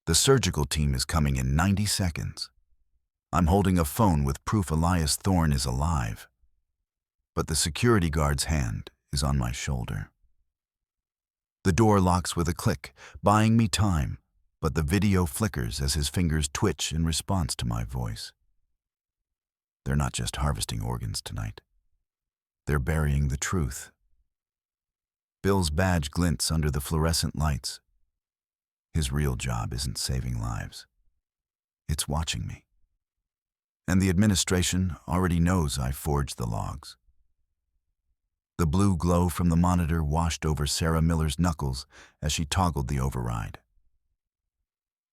The surgical team is coming in 90 seconds. I'm holding a phone with proof Elias Thorne is alive. But the security guard's hand is on my shoulder. The door locks with a click, buying me time, but the video flickers as his fingers twitch in response to my voice. They're not just harvesting organs tonight. They're burying the truth. Bill's badge glints under the fluorescent lights. His real job isn't saving lives. It's watching me. And the administration already knows I forged the logs. The blue glow from the monitor washed over Sarah Miller's knuckles as she toggled the override.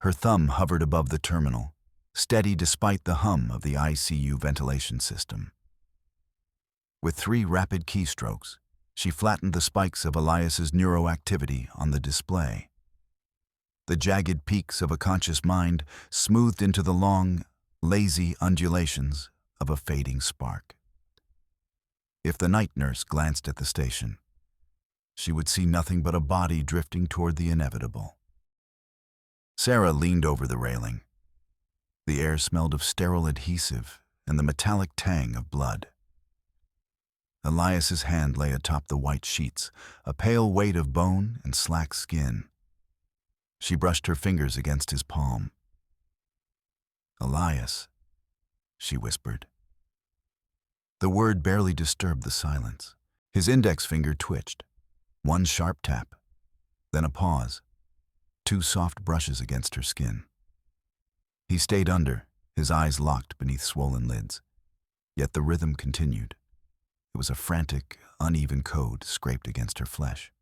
Her thumb hovered above the terminal, steady despite the hum of the ICU ventilation system. With 3 rapid keystrokes, she flattened the spikes of Elias's neuroactivity on the display. The jagged peaks of a conscious mind smoothed into the long, lazy undulations of a fading spark. If the night nurse glanced at the station, she would see nothing but a body drifting toward the inevitable. Sarah leaned over the railing. The air smelled of sterile adhesive and the metallic tang of blood. Elias's hand lay atop the white sheets, a pale weight of bone and slack skin. She brushed her fingers against his palm. "Elias," she whispered. The word barely disturbed the silence. His index finger twitched. One sharp tap, then a pause, 2 soft brushes against her skin. He stayed under, his eyes locked beneath swollen lids. Yet the rhythm continued. It was a frantic, uneven code scraped against her flesh.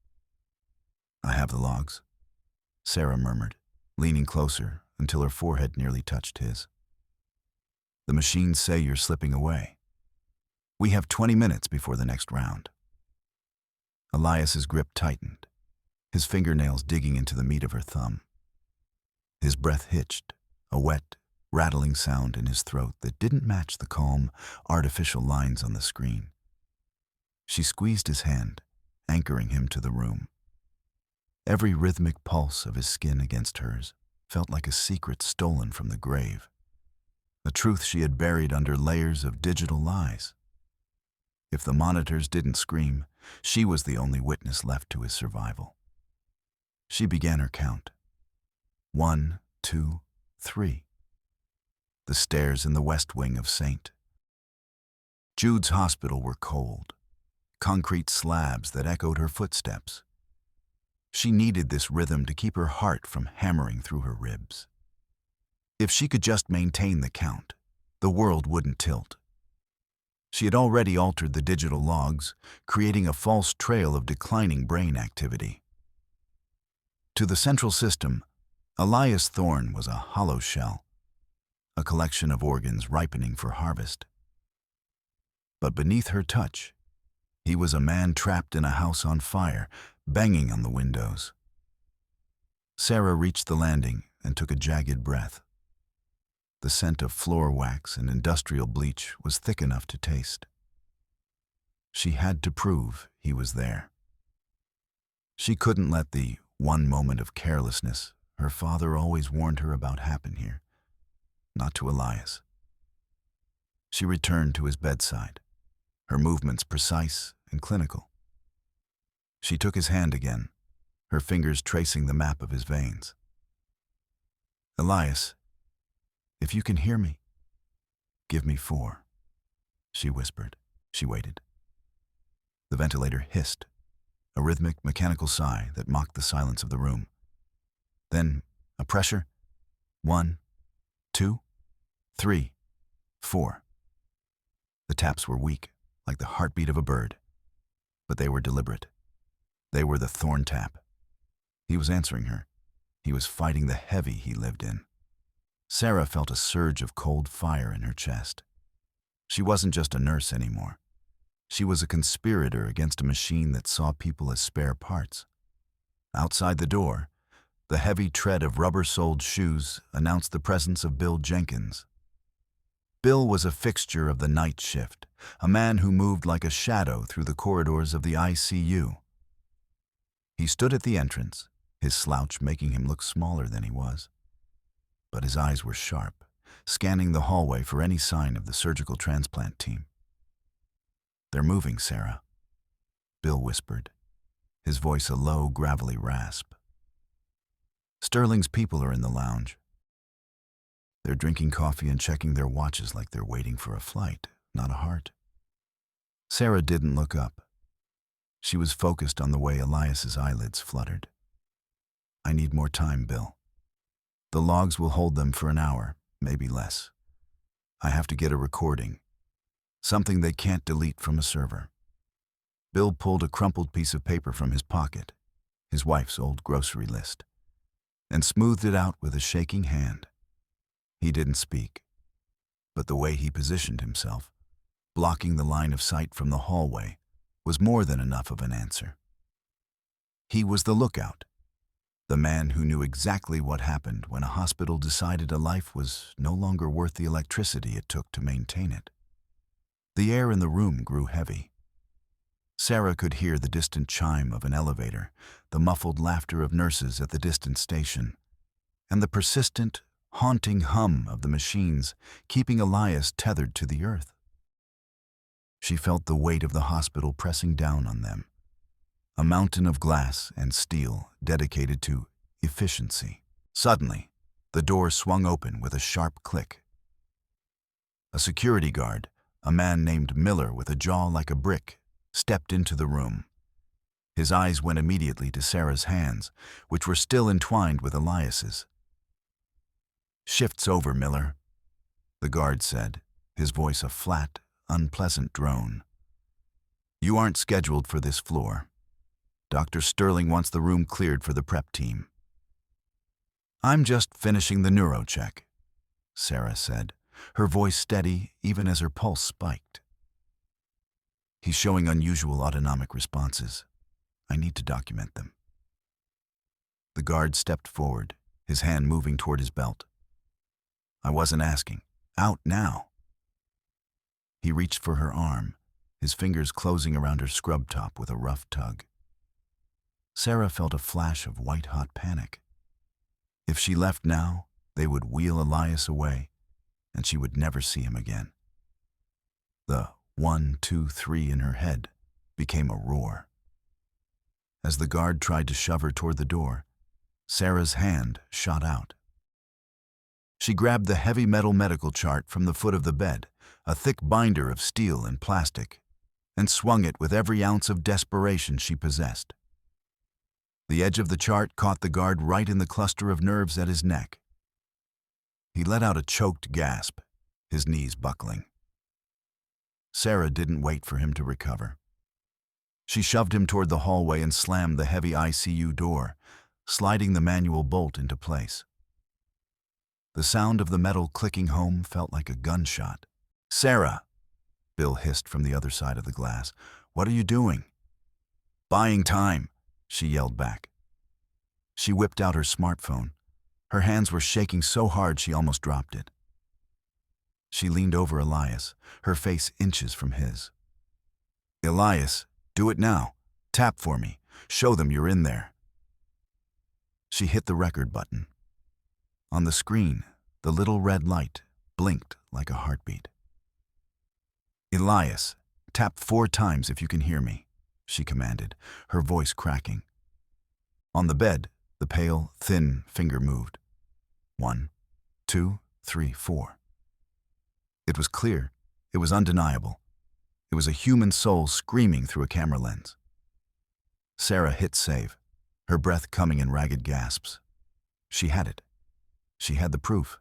"I have the logs," Sarah murmured, leaning closer until her forehead nearly touched his. "The machines say you're slipping away. We have 20 minutes before the next round." Elias's grip tightened, his fingernails digging into the meat of her thumb. His breath hitched, a wet, rattling sound in his throat that didn't match the calm, artificial lines on the screen. She squeezed his hand, anchoring him to the room. Every rhythmic pulse of his skin against hers felt like a secret stolen from the grave, a truth she had buried under layers of digital lies. If the monitors didn't scream, she was the only witness left to his survival. She began her count. 1, 2, 3. The stairs in the west wing of St. Jude's hospital were cold, concrete slabs that echoed her footsteps. She needed this rhythm to keep her heart from hammering through her ribs. If she could just maintain the count, the world wouldn't tilt. She had already altered the digital logs, creating a false trail of declining brain activity. To the central system, Elias Thorne was a hollow shell, a collection of organs ripening for harvest. But beneath her touch, he was a man trapped in a house on fire, banging on the windows. Sarah reached the landing and took a jagged breath. The scent of floor wax and industrial bleach was thick enough to taste. She had to prove he was there. She couldn't let the one moment of carelessness her father always warned her about happen here. Not to Elias. She returned to his bedside, her movements precise and clinical. She took his hand again, her fingers tracing the map of his veins. "Elias, if you can hear me, give me 4, she whispered. She waited. The ventilator hissed, a rhythmic, mechanical sigh that mocked the silence of the room. Then a pressure. 1, 2, 3, 4. The taps were weak, like the heartbeat of a bird, but they were deliberate. They were the Thorne tap. He was answering her. He was fighting the heavy he lived in. Sarah felt a surge of cold fire in her chest. She wasn't just a nurse anymore. She was a conspirator against a machine that saw people as spare parts. Outside the door, the heavy tread of rubber-soled shoes announced the presence of Bill Jenkins. Bill was a fixture of the night shift, a man who moved like a shadow through the corridors of the ICU. He stood at the entrance, his slouch making him look smaller than he was. but his eyes were sharp, scanning the hallway for any sign of the surgical transplant team. "They're moving, Sarah," Bill whispered, his voice a low, gravelly rasp. "Sterling's people are in the lounge. They're drinking coffee and checking their watches like they're waiting for a flight, not a heart." Sarah didn't look up. She was focused on the way Elias's eyelids fluttered. "I need more time, Bill. The logs will hold them for an hour, maybe less. I have to get a recording, something they can't delete from a server." Bill pulled a crumpled piece of paper from his pocket, his wife's old grocery list, and smoothed it out with a shaking hand. He didn't speak, but the way he positioned himself, blocking the line of sight from the hallway, was more than enough of an answer. He was the lookout, the man who knew exactly what happened when a hospital decided a life was no longer worth the electricity it took to maintain it. The air in the room grew heavy. Sarah could hear the distant chime of an elevator, the muffled laughter of nurses at the distant station, and the persistent, haunting hum of the machines keeping Elias tethered to the earth. She felt the weight of the hospital pressing down on them, a mountain of glass and steel dedicated to efficiency. Suddenly, the door swung open with a sharp click. A security guard, a man named Miller with a jaw like a brick, stepped into the room. His eyes went immediately to Sarah's hands, which were still entwined with Elias's. "Shifts over, Miller," the guard said, his voice a flat, unpleasant drone. "You aren't scheduled for this floor. Dr. Sterling wants the room cleared for the prep team." "I'm just finishing the neuro check," Sarah said, her voice steady even as her pulse spiked. "He's showing unusual autonomic responses. I need to document them." The guard stepped forward, his hand moving toward his belt. "I wasn't asking. Out now." He reached for her arm, his fingers closing around her scrub top with a rough tug. Sarah felt a flash of white-hot panic. If she left now, they would wheel Elias away, and she would never see him again. The 1, 2, 3 in her head became a roar. As the guard tried to shove her toward the door, Sarah's hand shot out. She grabbed the heavy metal medical chart from the foot of the bed, a thick binder of steel and plastic, and swung it with every ounce of desperation she possessed. The edge of the chart caught the guard right in the cluster of nerves at his neck. He let out a choked gasp, his knees buckling. Sarah didn't wait for him to recover. She shoved him toward the hallway and slammed the heavy ICU door, sliding the manual bolt into place. The sound of the metal clicking home felt like a gunshot. "Sarah," Bill hissed from the other side of the glass, "what are you doing?" "Buying time," she yelled back. She whipped out her smartphone. Her hands were shaking so hard she almost dropped it. She leaned over Elias, her face inches from his. "Elias, do it now. Tap for me. Show them you're in there." She hit the record button. On the screen, the little red light blinked like a heartbeat. "Elias, tap 4 times if you can hear me," she commanded, her voice cracking. On the bed, the pale, thin finger moved. 1, 2, 3, 4. It was clear. It was undeniable. It was a human soul screaming through a camera lens. Sarah hit save, her breath coming in ragged gasps. She had it. She had the proof.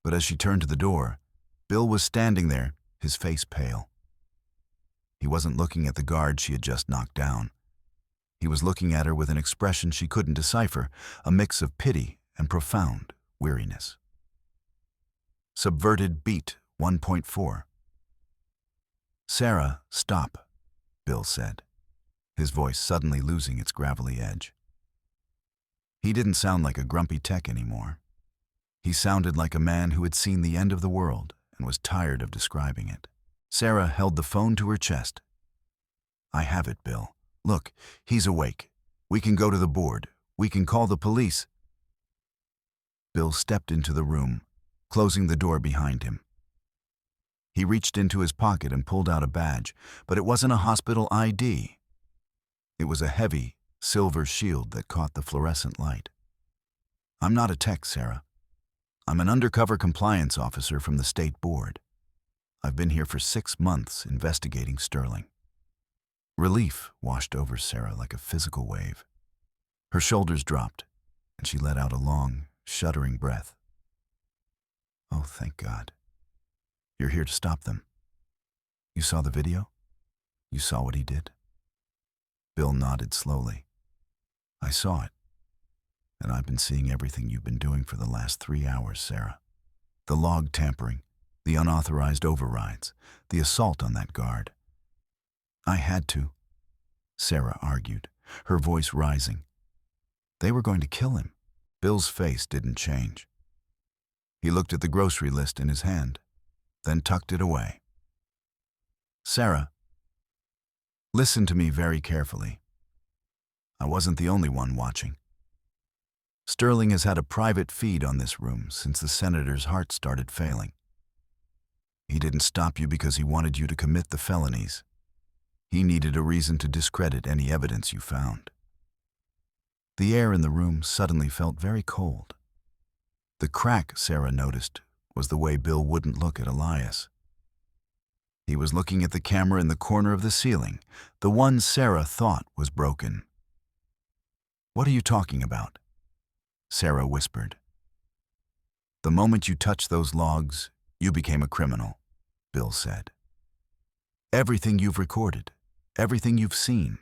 But as she turned to the door, Bill was standing there, his face pale. He wasn't looking at the guard she had just knocked down. He was looking at her with an expression she couldn't decipher, a mix of pity and profound weariness. Subverted beat 1.4. "Sarah, stop," Bill said, his voice suddenly losing its gravelly edge. He didn't sound like a grumpy tech anymore. He sounded like a man who had seen the end of the world and was tired of describing it. Sarah held the phone to her chest. "I have it, Bill. Look, he's awake. We can go to the board. We can call the police." Bill stepped into the room, closing the door behind him. He reached into his pocket and pulled out a badge, but it wasn't a hospital ID. It was a heavy, silver shield that caught the fluorescent light. "I'm not a tech, Sarah. I'm an undercover compliance officer from the state board. I've been here for 6 months investigating Sterling." Relief washed over Sarah like a physical wave. Her shoulders dropped, and she let out a long, shuddering breath. "Oh, thank God. You're here to stop them. You saw the video? You saw what he did?" Bill nodded slowly. "I saw it. And I've been seeing everything you've been doing for the last 3 hours, Sarah. The log tampering, the unauthorized overrides, the assault on that guard." "I had to," Sarah argued, her voice rising. "They were going to kill him." Bill's face didn't change. He looked at the grocery list in his hand, then tucked it away. "Sarah, listen to me very carefully. I wasn't the only one watching. Sterling has had a private feed on this room since the senator's heart started failing. He didn't stop you because he wanted you to commit the felonies. He needed a reason to discredit any evidence you found." The air in the room suddenly felt very cold. The crack, Sarah noticed, was the way Bill wouldn't look at Elias. He was looking at the camera in the corner of the ceiling, the one Sarah thought was broken. "What are you talking about?" Sarah whispered. "The moment you touched those logs, you became a criminal," Bill said. "Everything you've recorded, everything you've seen.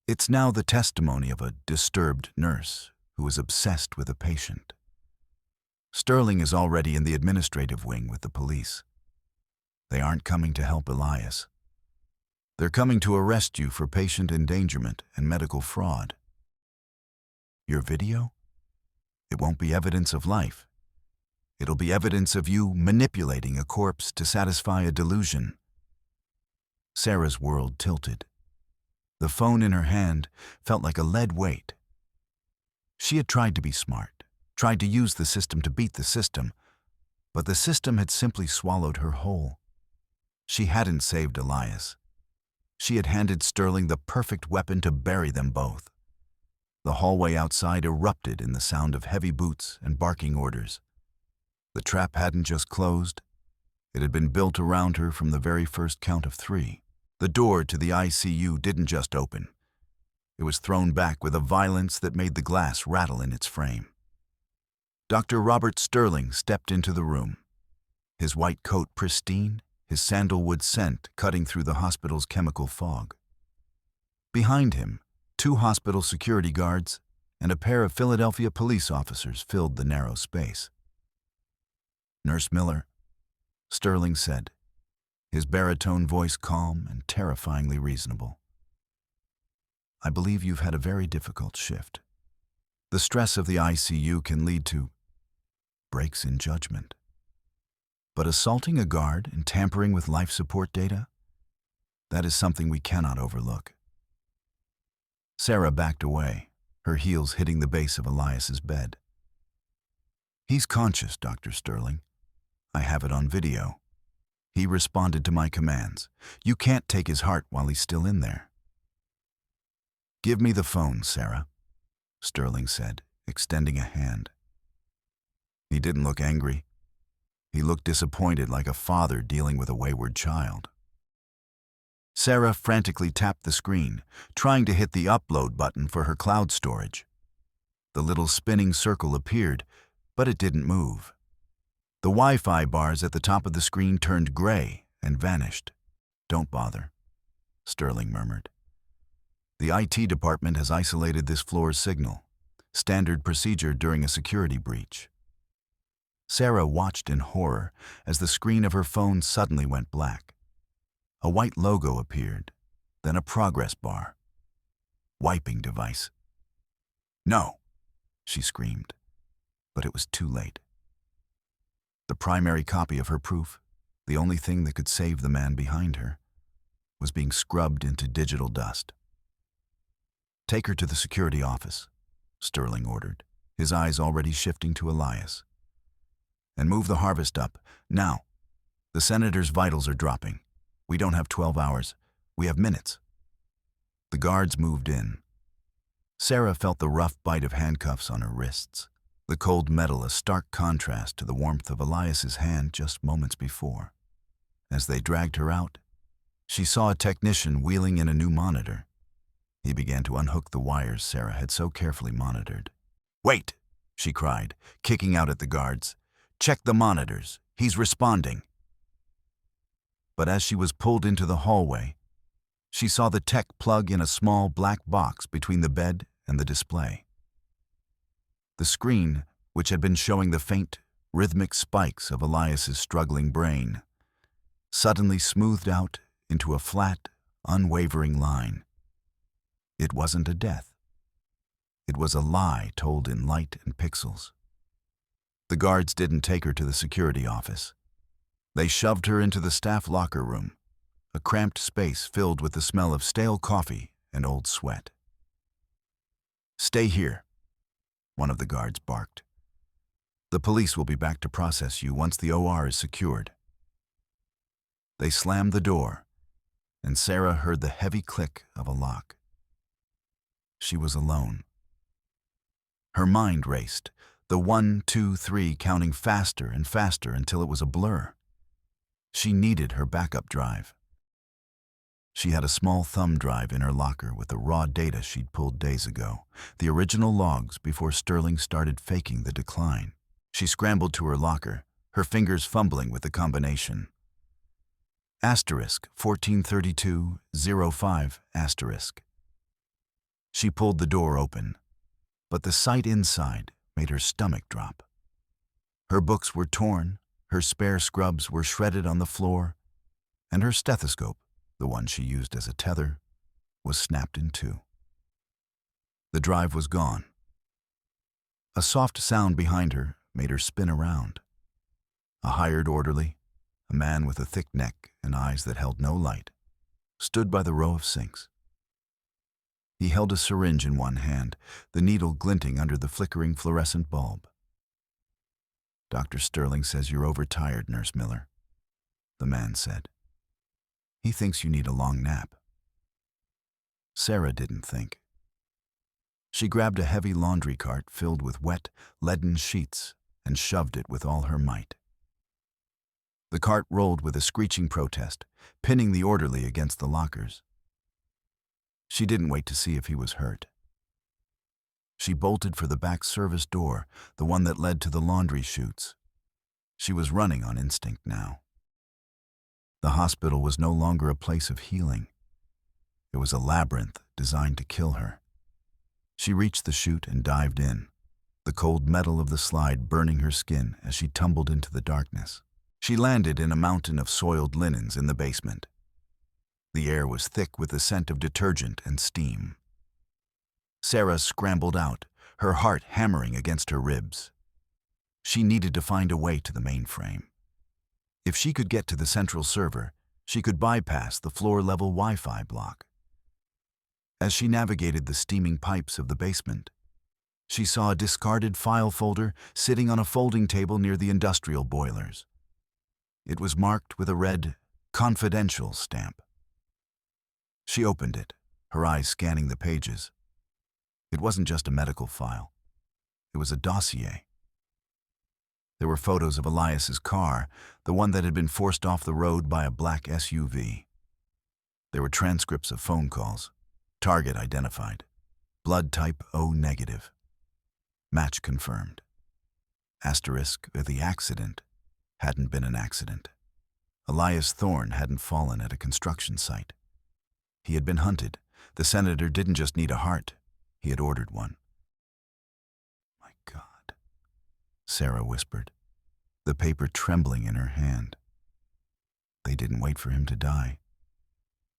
It's now the testimony of a disturbed nurse who is obsessed with a patient. Sterling is already in the administrative wing with the police. They aren't coming to help Elias. They're coming to arrest you for patient endangerment and medical fraud. Your video? It won't be evidence of life. It'll be evidence of you manipulating a corpse to satisfy a delusion." Sarah's world tilted. The phone in her hand felt like a lead weight. She had tried to be smart, tried to use the system to beat the system, but the system had simply swallowed her whole. She hadn't saved Elias. She had handed Sterling the perfect weapon to bury them both. The hallway outside erupted in the sound of heavy boots and barking orders. The trap hadn't just closed. It had been built around her from the very first count of 3. The door to the ICU didn't just open. It was thrown back with a violence that made the glass rattle in its frame. Dr. Robert Sterling stepped into the room, his white coat pristine, his sandalwood scent cutting through the hospital's chemical fog. Behind him, 2 hospital security guards and a pair of Philadelphia police officers filled the narrow space. "Nurse Miller," Sterling said, his baritone voice calm and terrifyingly reasonable. "I believe you've had a very difficult shift. The stress of the ICU can lead to breaks in judgment. But assaulting a guard and tampering with life support data, that is something we cannot overlook." Sarah backed away, her heels hitting the base of Elias's bed. "He's conscious, Dr. Sterling. I have it on video. He responded to my commands. You can't take his heart while he's still in there." "Give me the phone, Sarah," Sterling said, extending a hand. He didn't look angry. He looked disappointed, like a father dealing with a wayward child. Sarah frantically tapped the screen, trying to hit the upload button for her cloud storage. The little spinning circle appeared, but it didn't move. The Wi-Fi bars at the top of the screen turned gray and vanished. "Don't bother," Sterling murmured. "The IT department has isolated this floor's signal, standard procedure during a security breach." Sarah watched in horror as the screen of her phone suddenly went black. A white logo appeared, then a progress bar. "Wiping device." "No," she screamed, but it was too late. The primary copy of her proof, the only thing that could save the man behind her, was being scrubbed into digital dust. "Take her to the security office," Sterling ordered, his eyes already shifting to Elias. "And move the harvest up, now. The senator's vitals are dropping. We don't have 12 hours. We have minutes." The guards moved in. Sarah felt the rough bite of handcuffs on her wrists, the cold metal a stark contrast to the warmth of Elias's hand just moments before. As they dragged her out, she saw a technician wheeling in a new monitor. He began to unhook the wires Sarah had so carefully monitored. "Wait!" she cried, kicking out at the guards. "Check the monitors. He's responding." But as she was pulled into the hallway, she saw the tech plug in a small black box between the bed and the display. The screen, which had been showing the faint, rhythmic spikes of Elias's struggling brain, suddenly smoothed out into a flat, unwavering line. It wasn't a death. It was a lie told in light and pixels. The guards didn't take her to the security office. They shoved her into the staff locker room, a cramped space filled with the smell of stale coffee and old sweat. "Stay here," one of the guards barked. "The police will be back to process you once the OR is secured." They slammed the door, and Sarah heard the heavy click of a lock. She was alone. Her mind raced, the 1, 2, 3 counting faster and faster until it was a blur. She needed her backup drive. She had a small thumb drive in her locker with the raw data she'd pulled days ago, the original logs before Sterling started faking the decline. She scrambled to her locker, her fingers fumbling with the combination. *143205*. She pulled the door open, but the sight inside made her stomach drop. Her books were torn, her spare scrubs were shredded on the floor, and her stethoscope, the one she used as a tether, was snapped in two. The drive was gone. A soft sound behind her made her spin around. A hired orderly, a man with a thick neck and eyes that held no light, stood by the row of sinks. He held a syringe in one hand, the needle glinting under the flickering fluorescent bulb. "Dr. Sterling says you're overtired, Nurse Miller," the man said. "He thinks you need a long nap." Sarah didn't think. She grabbed a heavy laundry cart filled with wet, leaden sheets and shoved it with all her might. The cart rolled with a screeching protest, pinning the orderly against the lockers. She didn't wait to see if he was hurt. She bolted for the back service door, the one that led to the laundry chutes. She was running on instinct now. The hospital was no longer a place of healing. It was a labyrinth designed to kill her. She reached the chute and dived in, the cold metal of the slide burning her skin as she tumbled into the darkness. She landed in a mountain of soiled linens in the basement. The air was thick with the scent of detergent and steam. Sarah scrambled out, her heart hammering against her ribs. She needed to find a way to the mainframe. If she could get to the central server, she could bypass the floor-level Wi-Fi block. As she navigated the steaming pipes of the basement, she saw a discarded file folder sitting on a folding table near the industrial boilers. It was marked with a red, "Confidential" stamp. She opened it, her eyes scanning the pages. It wasn't just a medical file. It was a dossier. There were photos of Elias's car, the one that had been forced off the road by a black SUV. There were transcripts of phone calls. Target identified. Blood type O negative. Match confirmed. Asterisk, the accident hadn't been an accident. Elias Thorne hadn't fallen at a construction site. He had been hunted. The senator didn't just need a heart. He had ordered one. "My God," Sarah whispered, the paper trembling in her hand. They didn't wait for him to die.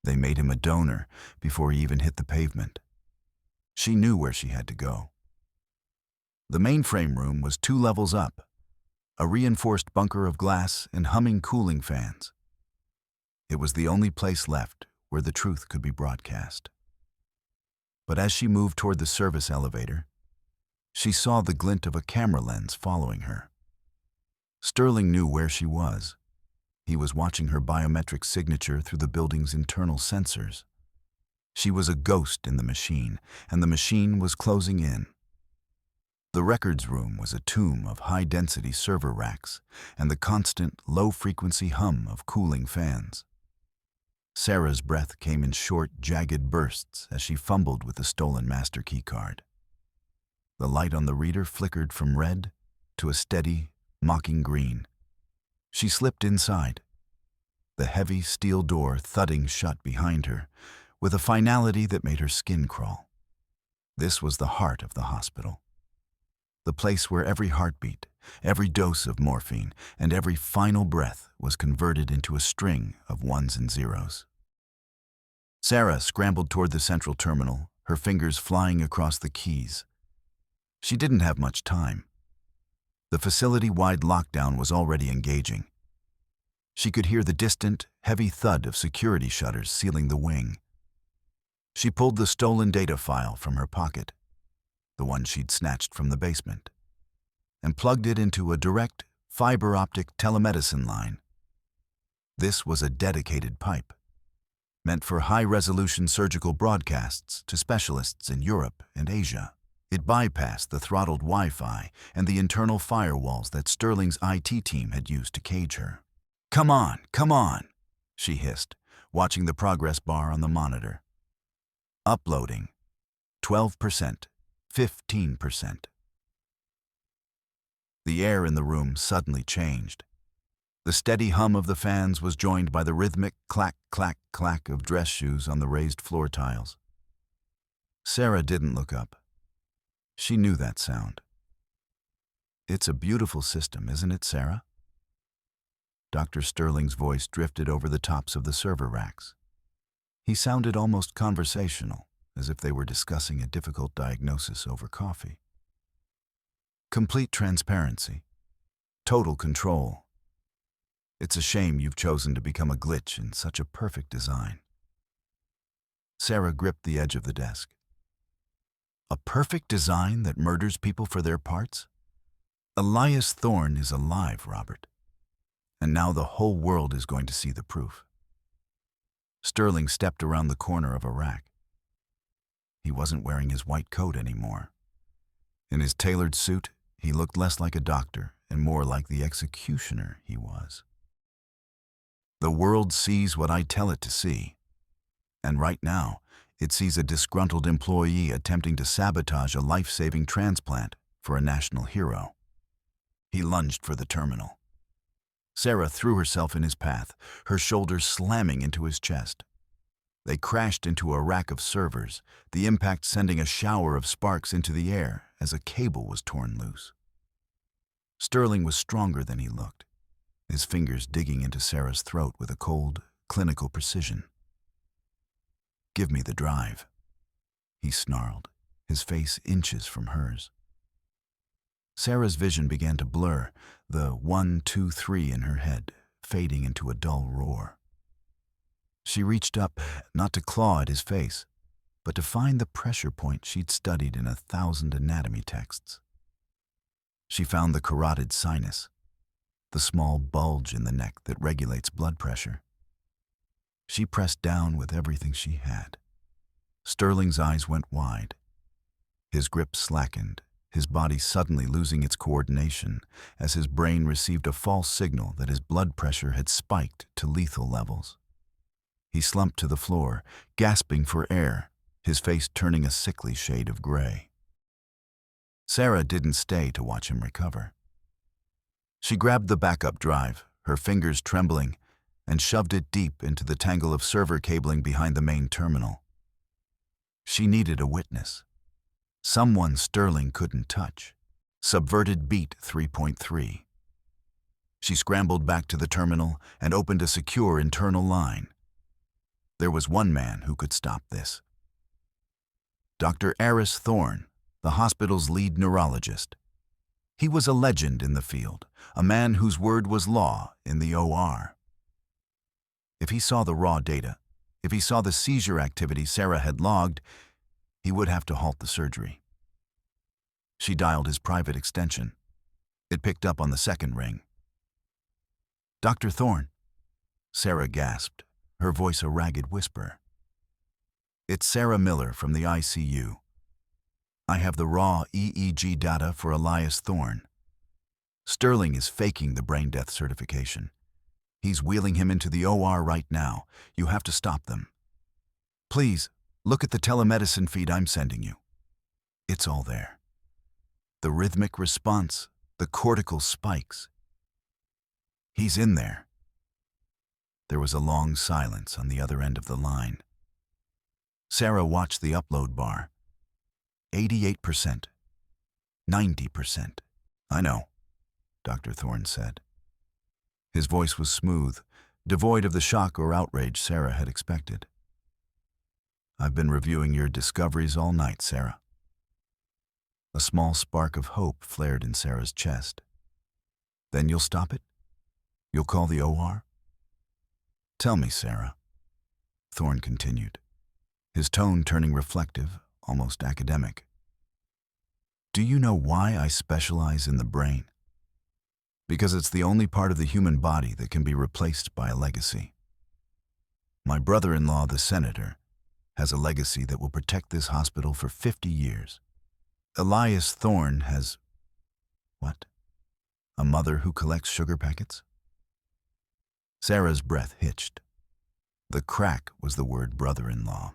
They made him a donor before he even hit the pavement. She knew where she had to go. The mainframe room was 2 levels up, a reinforced bunker of glass and humming cooling fans. It was the only place left where the truth could be broadcast. But as she moved toward the service elevator, She saw the glint of a camera lens following her. Sterling knew where she was. He was watching her biometric signature through the building's internal sensors. She was a ghost in the machine, and the machine was closing in. The records room was a tomb of high-density server racks and the constant, low-frequency hum of cooling fans. Sarah's breath came in short, jagged bursts as she fumbled with the stolen master key card. The light on the reader flickered from red to a steady, mocking green. She slipped inside, the heavy steel door thudding shut behind her with a finality that made her skin crawl. This was the heart of the hospital. The place where every heartbeat, every dose of morphine, and every final breath was converted into a string of ones and zeros. Sarah scrambled toward the central terminal, her fingers flying across the keys. She didn't have much time. The facility-wide lockdown was already engaging. She could hear the distant, heavy thud of security shutters sealing the wing. She pulled the stolen data file from her pocket, the one she'd snatched from the basement, and plugged it into a direct, fiber-optic telemedicine line. This was a dedicated pipe, meant for high-resolution surgical broadcasts to specialists in Europe and Asia. It bypassed the throttled Wi-Fi and the internal firewalls that Sterling's IT team had used to cage her. Come on, she hissed, watching the progress bar on the monitor. Uploading. 12%, 15%. The air in the room suddenly changed. The steady hum of the fans was joined by the rhythmic clack, clack, clack of dress shoes on the raised floor tiles. Sarah didn't look up. She knew that sound. It's a beautiful system, isn't it, Sarah? Dr. Sterling's voice drifted over the tops of the server racks. He sounded almost conversational, as if they were discussing a difficult diagnosis over coffee. Complete transparency. Total control. It's a shame you've chosen to become a glitch in such a perfect design. Sarah gripped the edge of the desk. A perfect design that murders people for their parts? Elias Thorne is alive, Robert. And now the whole world is going to see the proof. Sterling stepped around the corner of a rack. He wasn't wearing his white coat anymore. In his tailored suit, he looked less like a doctor and more like the executioner he was. The world sees what I tell it to see. And right now, it sees a disgruntled employee attempting to sabotage a life-saving transplant for a national hero. He lunged for the terminal. Sarah threw herself in his path, her shoulders slamming into his chest. They crashed into a rack of servers, the impact sending a shower of sparks into the air as a cable was torn loose. Sterling was stronger than he looked, his fingers digging into Sarah's throat with a cold, clinical precision. "Give me the drive," he snarled, his face inches from hers. Sarah's vision began to blur, the 1, 2, 3 in her head fading into a dull roar. She reached up, not to claw at his face, but to find the pressure point she'd studied in 1,000 anatomy texts. She found the carotid sinus, the small bulge in the neck that regulates blood pressure. She pressed down with everything she had. Sterling's eyes went wide. His grip slackened, his body suddenly losing its coordination as his brain received a false signal that his blood pressure had spiked to lethal levels. He slumped to the floor, gasping for air, his face turning a sickly shade of gray. Sarah didn't stay to watch him recover. She grabbed the backup drive, her fingers trembling, and shoved it deep into the tangle of server cabling behind the main terminal. She needed a witness. Someone Sterling couldn't touch. Subverted beat 3.3. She scrambled back to the terminal and opened a secure internal line. There was one man who could stop this. Dr. Elias Thorne, the hospital's lead neurologist. He was a legend in the field, a man whose word was law in the OR. If he saw the raw data, if he saw the seizure activity Sarah had logged, he would have to halt the surgery. She dialed his private extension. It picked up on the second ring. "Dr. Thorne," Sarah gasped, her voice a ragged whisper. "It's Sarah Miller from the ICU. I have the raw EEG data for Elias Thorne. Sterling is faking the brain death certification. He's wheeling him into the OR right now. You have to stop them. Please, look at the telemedicine feed I'm sending you. It's all there. The rhythmic response, the cortical spikes. He's in there." There was a long silence on the other end of the line. Sarah watched the upload bar. 88%. 90%. "I know," Dr. Thorne said. His voice was smooth, devoid of the shock or outrage Sarah had expected. "I've been reviewing your discoveries all night, Sarah." A small spark of hope flared in Sarah's chest. "Then you'll stop it? You'll call the OR?" "Tell me, Sarah," Thorne continued, his tone turning reflective, almost academic. "Do you know why I specialize in the brain? Because it's the only part of the human body that can be replaced by a legacy. My brother-in-law, the senator, has a legacy that will protect this hospital for 50 years. Elias Thorne has... what? A mother who collects sugar packets?" Sarah's breath hitched. The crack was the word brother-in-law.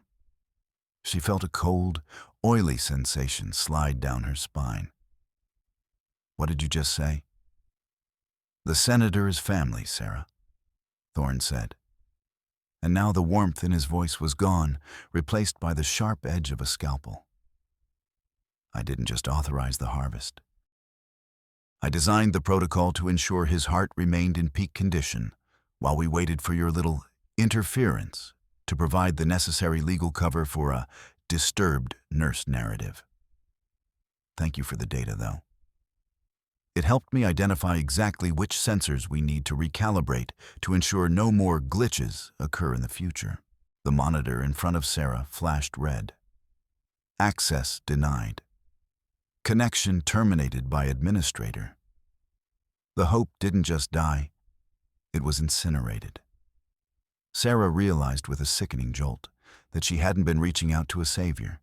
She felt a cold, oily sensation slide down her spine. "What did you just say?" "The senator is family, Sarah," Thorne said. And now the warmth in his voice was gone, replaced by the sharp edge of a scalpel. "I didn't just authorize the harvest. I designed the protocol to ensure his heart remained in peak condition while we waited for your little interference to provide the necessary legal cover for a disturbed nurse narrative. Thank you for the data, though. It helped me identify exactly which sensors we need to recalibrate to ensure no more glitches occur in the future." The monitor in front of Sarah flashed red. "Access denied. Connection terminated by administrator." The hope didn't just die, it was incinerated. Sarah realized with a sickening jolt that she hadn't been reaching out to a savior.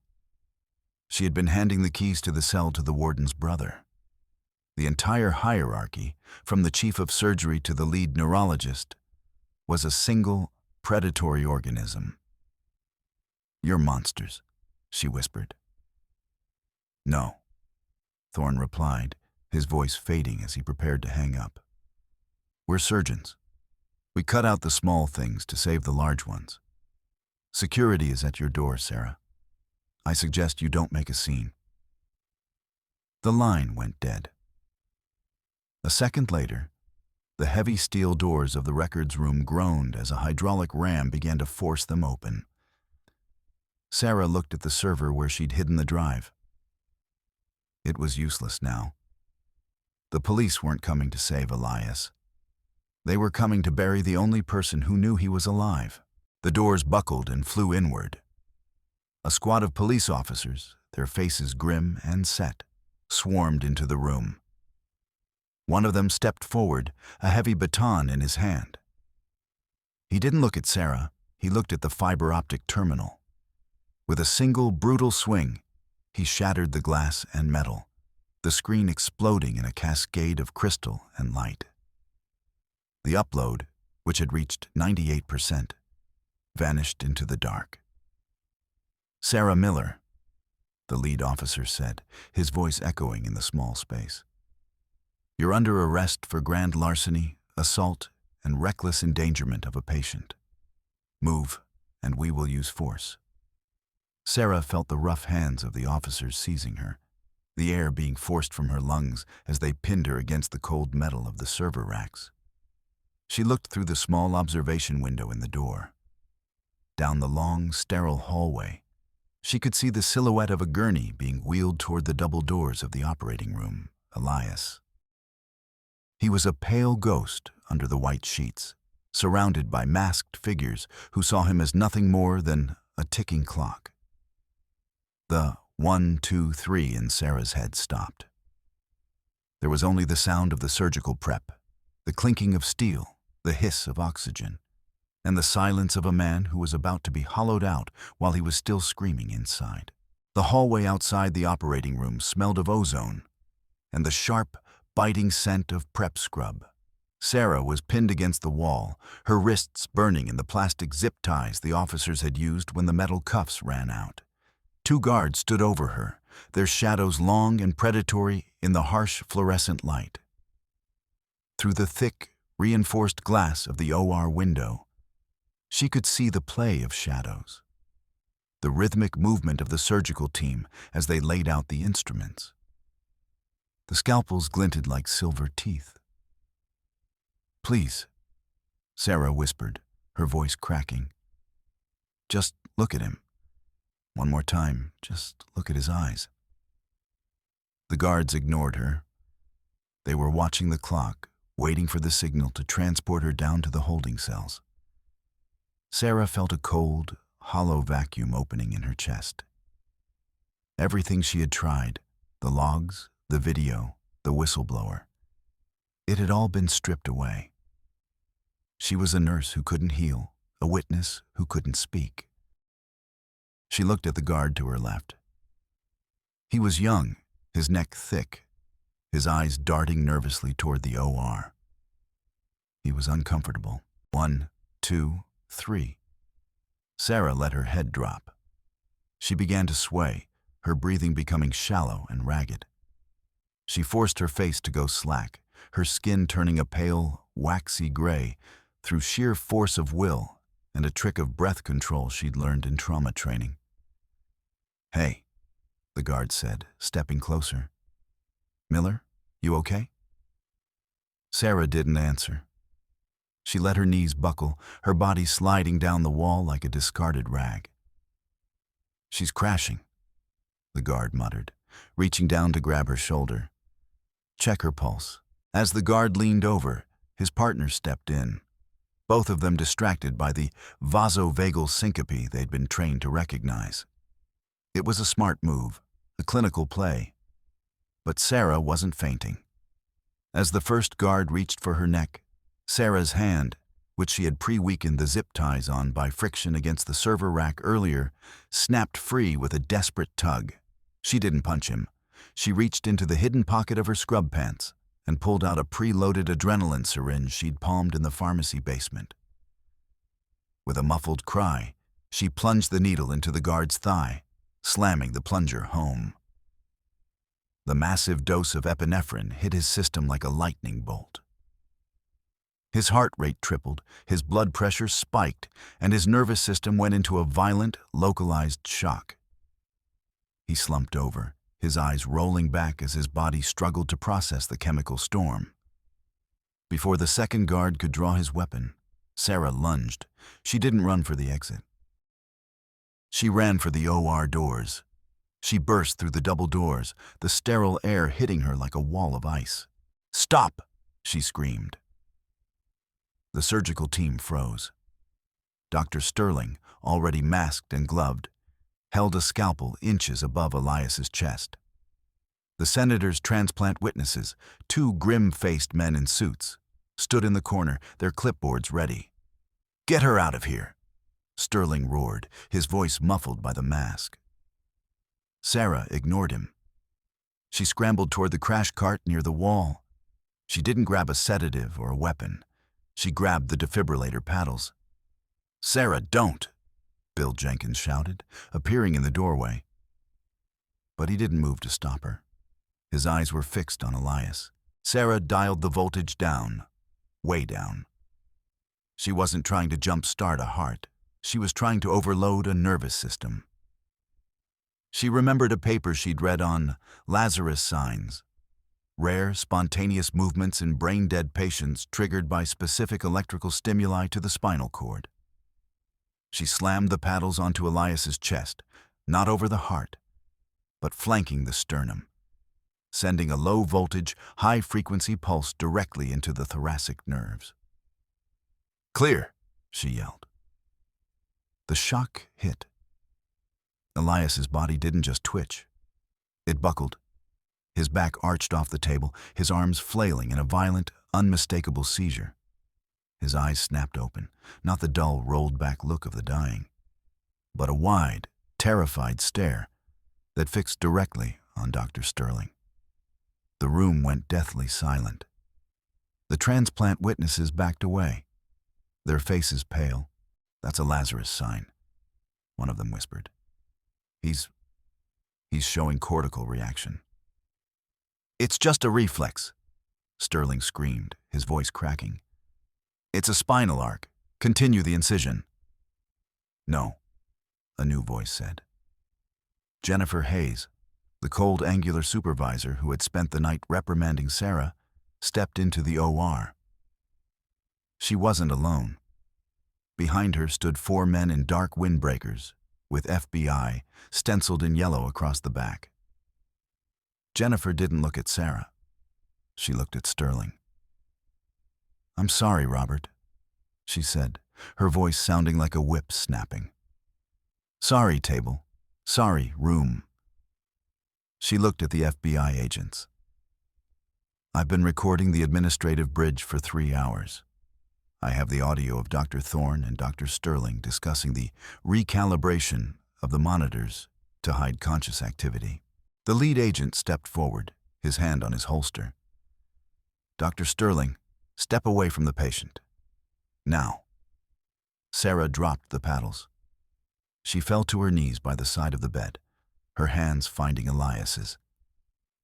She had been handing the keys to the cell to the warden's brother. The entire hierarchy, from the chief of surgery to the lead neurologist, was a single, predatory organism. "You're monsters," she whispered. "No," Thorne replied, his voice fading as he prepared to hang up. "We're surgeons. We cut out the small things to save the large ones. Security is at your door, Sarah. I suggest you don't make a scene." The line went dead. A second later, the heavy steel doors of the records room groaned as a hydraulic ram began to force them open. Sarah looked at the server where she'd hidden the drive. It was useless now. The police weren't coming to save Elias. They were coming to bury the only person who knew he was alive. The doors buckled and flew inward. A squad of police officers, their faces grim and set, swarmed into the room. One of them stepped forward, a heavy baton in his hand. He didn't look at Sarah, he looked at the fiber optic terminal. With a single brutal swing, he shattered the glass and metal, the screen exploding in a cascade of crystal and light. The upload, which had reached 98%, vanished into the dark. "Sarah Miller," the lead officer said, his voice echoing in the small space. "You're under arrest for grand larceny, assault, and reckless endangerment of a patient. Move, and we will use force." Sarah felt the rough hands of the officers seizing her, the air being forced from her lungs as they pinned her against the cold metal of the server racks. She looked through the small observation window in the door. Down the long, sterile hallway, she could see the silhouette of a gurney being wheeled toward the double doors of the operating room, Elias. He was a pale ghost under the white sheets, surrounded by masked figures who saw him as nothing more than a ticking clock. The 1, 2, 3 in Sarah's head stopped. There was only the sound of the surgical prep, the clinking of steel, the hiss of oxygen, and the silence of a man who was about to be hollowed out while he was still screaming inside. The hallway outside the operating room smelled of ozone and the sharp, biting scent of prep scrub. Sarah was pinned against the wall, her wrists burning in the plastic zip ties the officers had used when the metal cuffs ran out. 2 guards stood over her, their shadows long and predatory in the harsh fluorescent light. Through the thick, reinforced glass of the OR window, she could see the play of shadows, the rhythmic movement of the surgical team as they laid out the instruments. The scalpels glinted like silver teeth. "Please," Sarah whispered, her voice cracking. "Just look at him. One more time, just look at his eyes." The guards ignored her. They were watching the clock, waiting for the signal to transport her down to the holding cells. Sarah felt a cold, hollow vacuum opening in her chest. Everything she had tried, the logs, the video, the whistleblower, it had all been stripped away. She was a nurse who couldn't heal, a witness who couldn't speak. She looked at the guard to her left. He was young, his neck thick, his eyes darting nervously toward the OR. He was uncomfortable. 1, 2, 3. Sarah let her head drop. She began to sway, her breathing becoming shallow and ragged. She forced her face to go slack, her skin turning a pale, waxy gray through sheer force of will and a trick of breath control she'd learned in trauma training. "Hey," the guard said, stepping closer. "Miller, you okay?" Sarah didn't answer. She let her knees buckle, her body sliding down the wall like a discarded rag. "She's crashing," the guard muttered, reaching down to grab her shoulder. "Check her pulse." As the guard leaned over, his partner stepped in, both of them distracted by the vasovagal syncope they'd been trained to recognize. It was a smart move, a clinical play. But Sarah wasn't fainting. As the first guard reached for her neck, Sarah's hand, which she had pre-weakened the zip ties on by friction against the server rack earlier, snapped free with a desperate tug. She didn't punch him. She reached into the hidden pocket of her scrub pants and pulled out a pre-loaded adrenaline syringe she'd palmed in the pharmacy basement. With a muffled cry, she plunged the needle into the guard's thigh, slamming the plunger home. The massive dose of epinephrine hit his system like a lightning bolt. His heart rate tripled, his blood pressure spiked, and his nervous system went into a violent, localized shock. He slumped over, his eyes rolling back as his body struggled to process the chemical storm. Before the second guard could draw his weapon, Sarah lunged. She didn't run for the exit. She ran for the OR doors. She burst through the double doors, the sterile air hitting her like a wall of ice. "Stop!" she screamed. The surgical team froze. Dr. Sterling, already masked and gloved, held a scalpel inches above Elias's chest. The senator's transplant witnesses, 2 grim-faced men in suits, stood in the corner, their clipboards ready. "Get her out of here!" Sterling roared, his voice muffled by the mask. Sarah ignored him. She scrambled toward the crash cart near the wall. She didn't grab a sedative or a weapon. She grabbed the defibrillator paddles. "Sarah, don't!" Bill Jenkins shouted, appearing in the doorway. But he didn't move to stop her. His eyes were fixed on Elias. Sarah dialed the voltage down, way down. She wasn't trying to jump-start a heart. She was trying to overload a nervous system. She remembered a paper she'd read on Lazarus signs, rare, spontaneous movements in brain-dead patients triggered by specific electrical stimuli to the spinal cord. She slammed the paddles onto Elias's chest, not over the heart, but flanking the sternum, sending a low-voltage, high-frequency pulse directly into the thoracic nerves. "Clear!" she yelled. The shock hit. Elias's body didn't just twitch, It buckled. His back arched off the table, his arms flailing in a violent, unmistakable seizure. His eyes snapped open, not the dull, rolled-back look of the dying, but a wide, terrified stare that fixed directly on Dr. Sterling. The room went deathly silent. The transplant witnesses backed away, their faces pale. "That's a Lazarus sign," one of them whispered. He's showing cortical reaction." "It's just a reflex," Sterling screamed, his voice cracking. "It's a spinal arc. Continue the incision." "No," a new voice said. Jennifer Hayes, the cold, angular supervisor who had spent the night reprimanding Sarah, stepped into the OR. She wasn't alone. Behind her stood 4 men in dark windbreakers, with FBI stenciled in yellow across the back. Jennifer didn't look at Sarah. She looked at Sterling. "I'm sorry, Robert," she said, her voice sounding like a whip snapping. "Sorry, table. Sorry, room." She looked at the FBI agents. "I've been recording the administrative bridge for 3 hours. I have the audio of Dr. Thorne and Dr. Sterling discussing the recalibration of the monitors to hide conscious activity." The lead agent stepped forward, his hand on his holster. "Dr. Sterling, step away from the patient. Now." Sarah dropped the paddles. She fell to her knees by the side of the bed, her hands finding Elias's.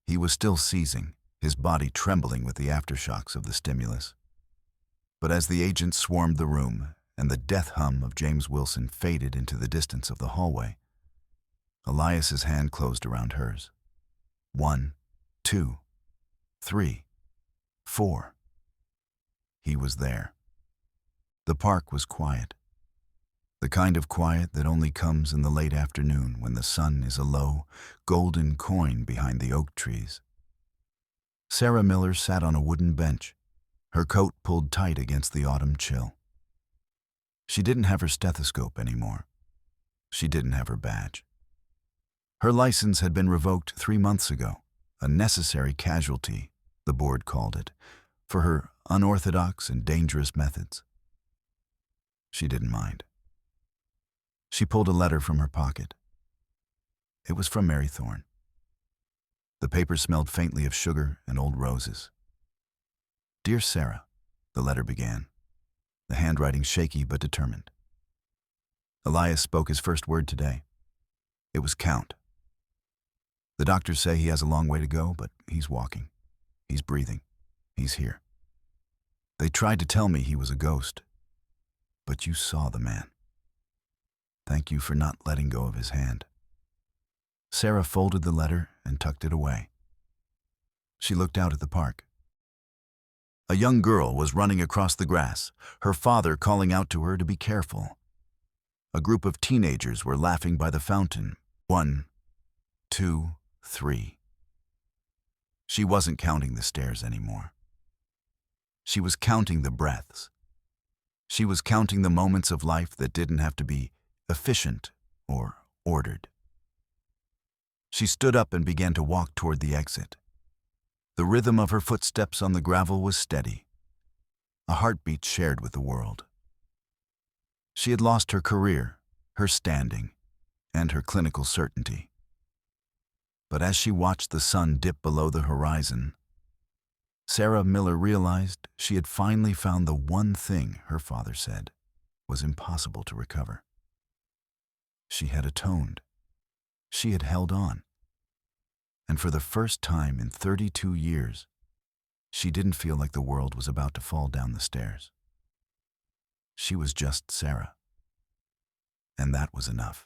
He was still seizing, his body trembling with the aftershocks of the stimulus. But as the agents swarmed the room and the death hum of James Wilson faded into the distance of the hallway, Elias's hand closed around hers. 1, 2, 3, 4. He was there. The park was quiet. The kind of quiet that only comes in the late afternoon when the sun is a low, golden coin behind the oak trees. Sarah Miller sat on a wooden bench, her coat pulled tight against the autumn chill. She didn't have her stethoscope anymore. She didn't have her badge. Her license had been revoked 3 months ago, a necessary casualty, the board called it, for her unorthodox and dangerous methods. She didn't mind. She pulled a letter from her pocket. It was from Mary Thorne. The paper smelled faintly of sugar and old roses. "Dear Sarah," the letter began, the handwriting shaky but determined. Elias spoke his first word today. It was count. "The doctors say he has a long way to go, but he's walking. He's breathing. He's here. They tried to tell me he was a ghost, but you saw the man. Thank you for not letting go of his hand." Sarah folded the letter and tucked it away. She looked out at the park. A young girl was running across the grass, her father calling out to her to be careful. A group of teenagers were laughing by the fountain. 1, 2, 3. She wasn't counting the stairs anymore. She was counting the breaths. She was counting the moments of life that didn't have to be efficient or ordered. She stood up and began to walk toward the exit. The rhythm of her footsteps on the gravel was steady, a heartbeat shared with the world. She had lost her career, her standing, and her clinical certainty. But as she watched the sun dip below the horizon, Sarah Miller realized she had finally found the one thing her father said was impossible to recover. She had atoned. She had held on. And for the first time in 32 years, she didn't feel like the world was about to fall down the stairs. She was just Sarah. And that was enough.